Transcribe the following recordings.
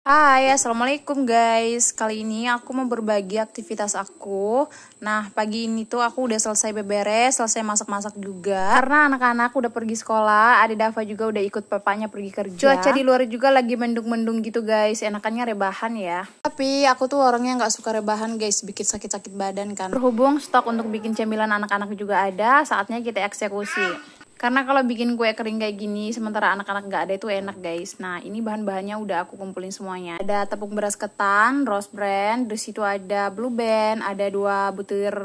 Hai, assalamualaikum guys. Kali ini aku mau berbagi aktivitas aku. Nah, pagi ini tuh aku udah selesai beberes, selesai masak-masak juga. Karena anak-anak udah pergi sekolah, Adik Dava juga udah ikut papanya pergi kerja. Cuaca di luar juga lagi mendung-mendung gitu guys. Enakannya rebahan ya. Tapi aku tuh orangnya nggak suka rebahan guys, bikin sakit-sakit badan kan. Berhubung stok untuk bikin cemilan anak-anak juga ada, saatnya kita eksekusi. Karena kalau bikin kue kering kayak gini, sementara anak-anak nggak ada itu enak guys. Nah, ini bahan-bahannya udah aku kumpulin semuanya. Ada tepung beras ketan, Rose Bran, di situ ada Blue Band, ada 2 butir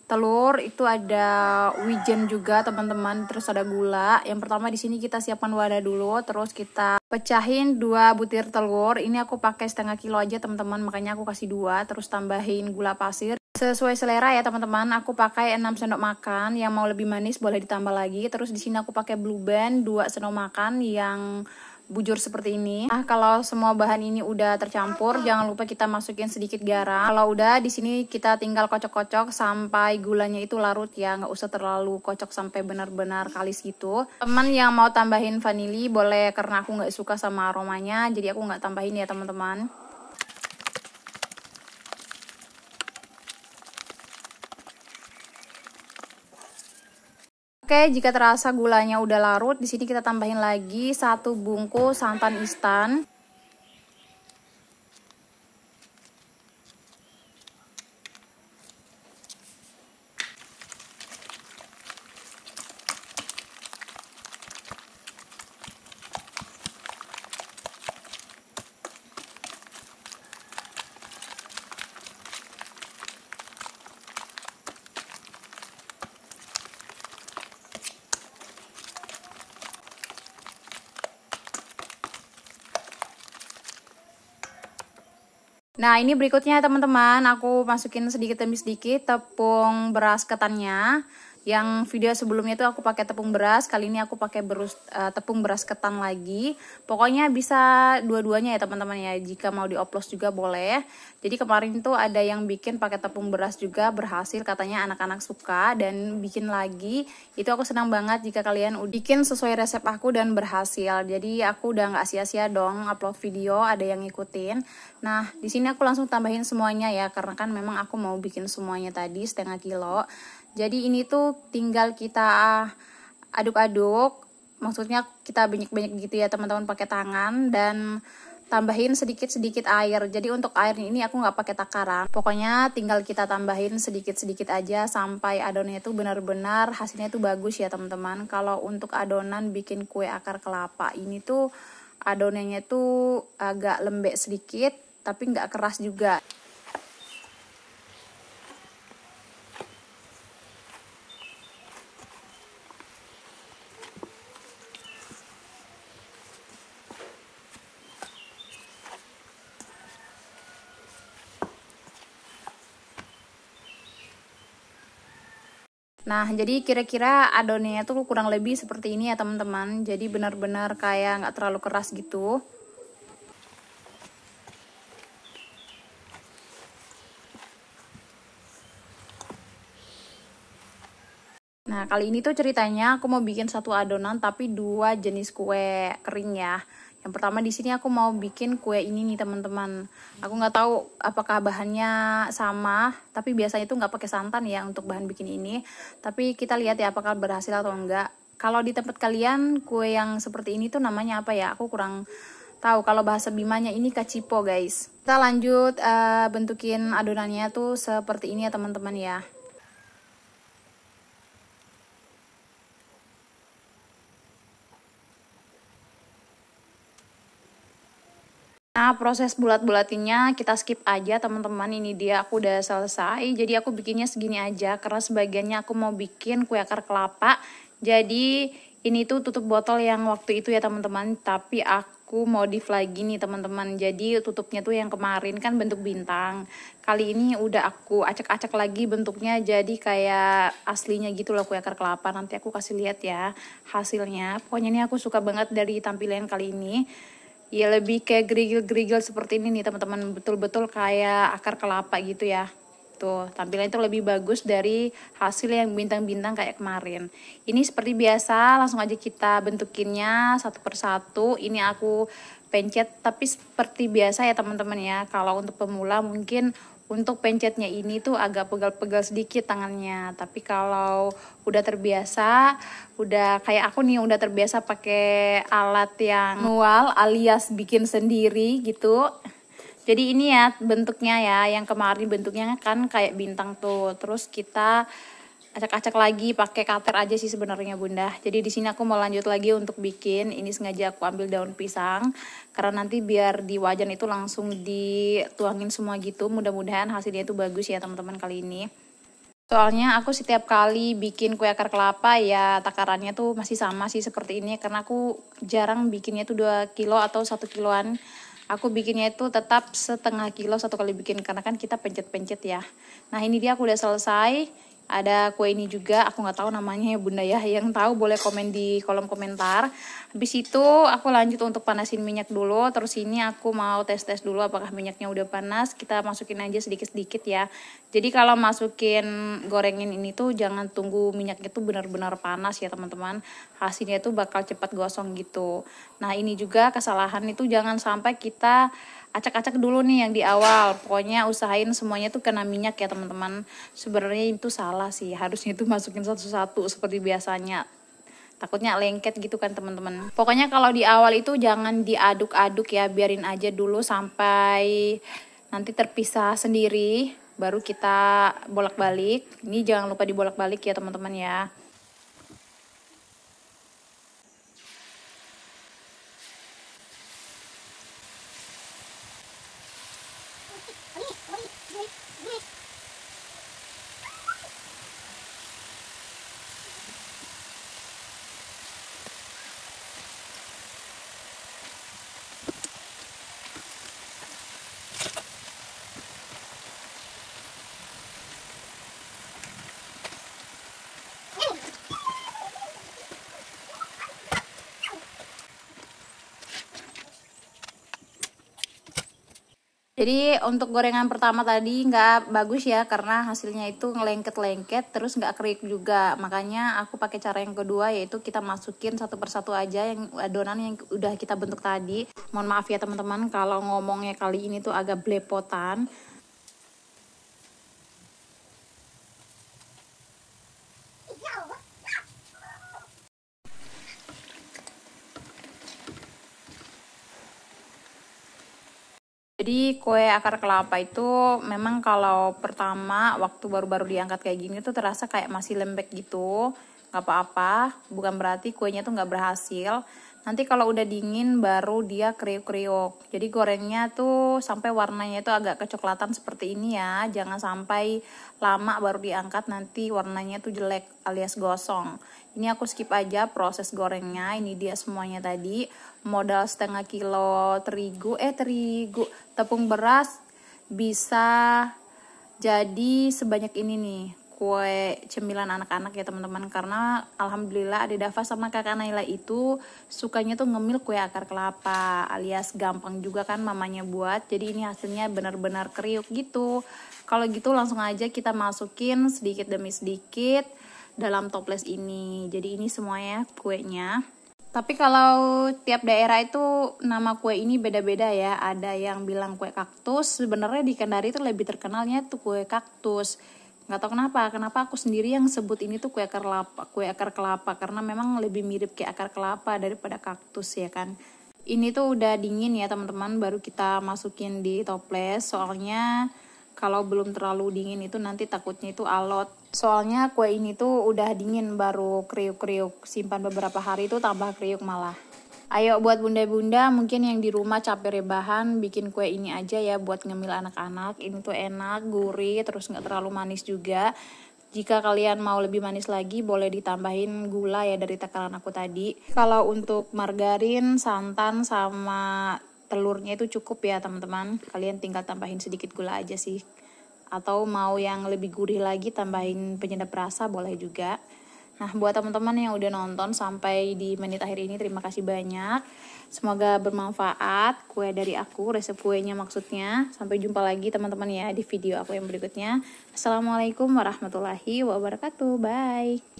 telur, itu ada wijen juga teman-teman, terus ada gula. Yang pertama di sini kita siapkan wadah dulu, terus kita pecahin 2 butir telur. Ini aku pakai setengah kilo aja teman-teman, makanya aku kasih 2, terus tambahin gula pasir. Sesuai selera ya teman-teman, aku pakai 6 sendok makan, yang mau lebih manis boleh ditambah lagi. Terus di sini aku pakai Blue Band 2 sendok makan yang bujur seperti ini. Nah, kalau semua bahan ini udah tercampur, jangan lupa kita masukin sedikit garam. Kalau udah di sini kita tinggal kocok-kocok sampai gulanya itu larut ya, nggak usah terlalu kocok sampai benar-benar kalis gitu. Teman yang mau tambahin vanili boleh, karena aku nggak suka sama aromanya, jadi aku nggak tambahin ya teman-teman. Oke, jika terasa gulanya udah larut, di sini kita tambahin lagi 1 bungkus santan instan. Nah, ini berikutnya teman-teman, aku masukin sedikit demi sedikit tepung beras ketannya. Yang video sebelumnya itu aku pakai tepung beras, kali ini aku pakai tepung beras ketan lagi. Pokoknya bisa dua-duanya ya teman-teman ya, jika mau dioplos juga boleh. Jadi kemarin tuh ada yang bikin pakai tepung beras juga, berhasil, katanya anak-anak suka dan bikin lagi. Itu aku senang banget jika kalian bikin sesuai resep aku dan berhasil. Jadi aku udah nggak sia-sia dong upload video, ada yang ngikutin. Nah, di sini aku langsung tambahin semuanya ya, karena kan memang aku mau bikin semuanya tadi setengah kilo. Jadi ini tuh tinggal kita aduk-aduk, maksudnya kita banyak-banyak gitu ya teman-teman pakai tangan, dan tambahin sedikit-sedikit air. Jadi untuk air ini aku nggak pakai takaran, pokoknya tinggal kita tambahin sedikit-sedikit aja sampai adonannya itu benar-benar hasilnya itu bagus ya teman-teman. Kalau untuk adonan bikin kue akar kelapa ini tuh adonannya tuh agak lembek sedikit, tapi nggak keras juga. Nah, jadi kira-kira adonannya tuh kurang lebih seperti ini ya teman-teman. Jadi benar-benar kayak nggak terlalu keras gitu. Nah, kali ini tuh ceritanya aku mau bikin satu adonan tapi 2 jenis kue kering ya. Yang pertama di sini aku mau bikin kue ini nih teman-teman. Aku nggak tahu apakah bahannya sama, tapi biasanya itu nggak pakai santan ya untuk bahan bikin ini. Tapi kita lihat ya apakah berhasil atau enggak. Kalau di tempat kalian kue yang seperti ini tuh namanya apa ya? Aku kurang tahu. Kalau bahasa Bimanya ini kacipo guys. Kita lanjut bentukin adonannya tuh seperti ini ya teman-teman ya. Nah, proses bulat-bulatinnya kita skip aja teman-teman. Ini dia aku udah selesai. Jadi aku bikinnya segini aja karena sebagiannya aku mau bikin kue akar kelapa. Jadi ini tuh tutup botol yang waktu itu ya teman-teman, tapi aku modif lagi nih teman-teman. Jadi tutupnya tuh yang kemarin kan bentuk bintang. Kali ini udah aku acak-acak lagi bentuknya jadi kayak aslinya gitu loh kue akar kelapa. Nanti aku kasih lihat ya hasilnya. Pokoknya ini aku suka banget dari tampilan kali ini. Ya lebih kayak gerigil-gerigil seperti ini nih teman-teman, betul-betul kayak akar kelapa gitu ya. Tuh, tampilannya itu lebih bagus dari hasil yang bintang-bintang kayak kemarin. Ini seperti biasa, langsung aja kita bentukinnya satu persatu. Ini aku pencet, tapi seperti biasa ya teman-teman ya. Kalau untuk pemula mungkin untuk pencetnya ini tuh agak pegal-pegal sedikit tangannya, tapi kalau udah terbiasa, udah kayak aku nih udah terbiasa pakai alat yang manual alias bikin sendiri gitu. Jadi ini ya bentuknya ya, yang kemarin bentuknya kan kayak bintang tuh. Terus kita acak-acak lagi pakai cutter aja sih sebenarnya Bunda. Jadi di sini aku mau lanjut lagi untuk bikin. Ini sengaja aku ambil daun pisang karena nanti biar di wajan itu langsung dituangin semua gitu. Mudah-mudahan hasilnya itu bagus ya teman-teman kali ini. Soalnya aku setiap kali bikin kue akar kelapa ya takarannya tuh masih sama sih seperti ini, karena aku jarang bikinnya tuh 2 kilo atau 1 kiloan. Aku bikinnya itu tetap setengah kilo satu kali bikin, karena kan kita pencet-pencet ya. Nah ini dia aku udah selesai. Ada kue ini juga, aku nggak tahu namanya ya Bunda ya. Yang tahu boleh komen di kolom komentar. Habis itu aku lanjut untuk panasin minyak dulu. Terus ini aku mau tes-tes dulu apakah minyaknya udah panas. Kita masukin aja sedikit-sedikit ya. Jadi kalau masukin gorengin ini tuh jangan tunggu minyaknya tuh benar-benar panas ya teman-teman. Hasilnya tuh bakal cepat gosong gitu. Nah ini juga kesalahan itu jangan sampai kita acak-acak dulu nih yang di awal. Pokoknya usahain semuanya tuh kena minyak ya teman-teman. Sebenarnya itu salah sih, harusnya itu masukin satu-satu seperti biasanya. Takutnya lengket gitu kan teman-teman. Pokoknya kalau di awal itu jangan diaduk-aduk ya, biarin aja dulu sampai nanti terpisah sendiri, baru kita bolak-balik. Ini jangan lupa dibolak-balik ya teman-teman ya. Jadi untuk gorengan pertama tadi nggak bagus ya, karena hasilnya itu ngelengket-lengket terus nggak kriuk juga. Makanya aku pakai cara yang kedua, yaitu kita masukin satu persatu aja yang adonan yang udah kita bentuk tadi. Mohon maaf ya teman-teman kalau ngomongnya kali ini tuh agak belepotan. Jadi kue akar kelapa itu memang kalau pertama waktu baru-baru diangkat kayak gini tuh terasa kayak masih lembek gitu. Gak apa-apa, bukan berarti kuenya tuh gak berhasil. Nanti kalau udah dingin baru dia kriuk-kriuk. Jadi gorengnya tuh sampai warnanya itu agak kecoklatan seperti ini ya. Jangan sampai lama baru diangkat nanti warnanya tuh jelek alias gosong. Ini aku skip aja proses gorengnya. Ini dia semuanya tadi. Modal setengah kilo tepung beras bisa jadi sebanyak ini nih kue cemilan anak-anak ya teman-teman, karena alhamdulillah Ade Dafa sama kakak Naila itu sukanya tuh ngemil kue akar kelapa alias gampang juga kan mamanya buat. Jadi ini hasilnya benar-benar kriuk gitu. Kalau gitu langsung aja kita masukin sedikit demi sedikit dalam toples ini. Jadi ini semuanya kuenya. Tapi kalau tiap daerah itu nama kue ini beda-beda ya. Ada yang bilang kue kaktus. Sebenarnya di Kendari itu lebih terkenalnya tuh kue kaktus. Nggak tahu kenapa aku sendiri yang sebut ini tuh kue akar kelapa karena memang lebih mirip kayak akar kelapa daripada kaktus ya kan. Ini tuh udah dingin ya teman-teman, baru kita masukin di toples. Soalnya kalau belum terlalu dingin itu nanti takutnya itu alot. Soalnya kue ini tuh udah dingin baru kriuk-kriuk. Simpan beberapa hari itu tambah kriuk malah. Ayo buat bunda-bunda mungkin yang di rumah capek rebahan, bikin kue ini aja ya buat ngemil anak-anak. Ini tuh enak, gurih, terus nggak terlalu manis juga. Jika kalian mau lebih manis lagi boleh ditambahin gula ya dari takaran aku tadi. Kalau untuk margarin, santan, sama telurnya itu cukup ya teman-teman. Kalian tinggal tambahin sedikit gula aja sih. Atau mau yang lebih gurih lagi tambahin penyedap rasa boleh juga. Nah buat teman-teman yang udah nonton sampai di menit akhir ini terima kasih banyak. Semoga bermanfaat kue dari aku, resep kuenya maksudnya. Sampai jumpa lagi teman-teman ya di video aku yang berikutnya. Assalamualaikum warahmatullahi wabarakatuh. Bye.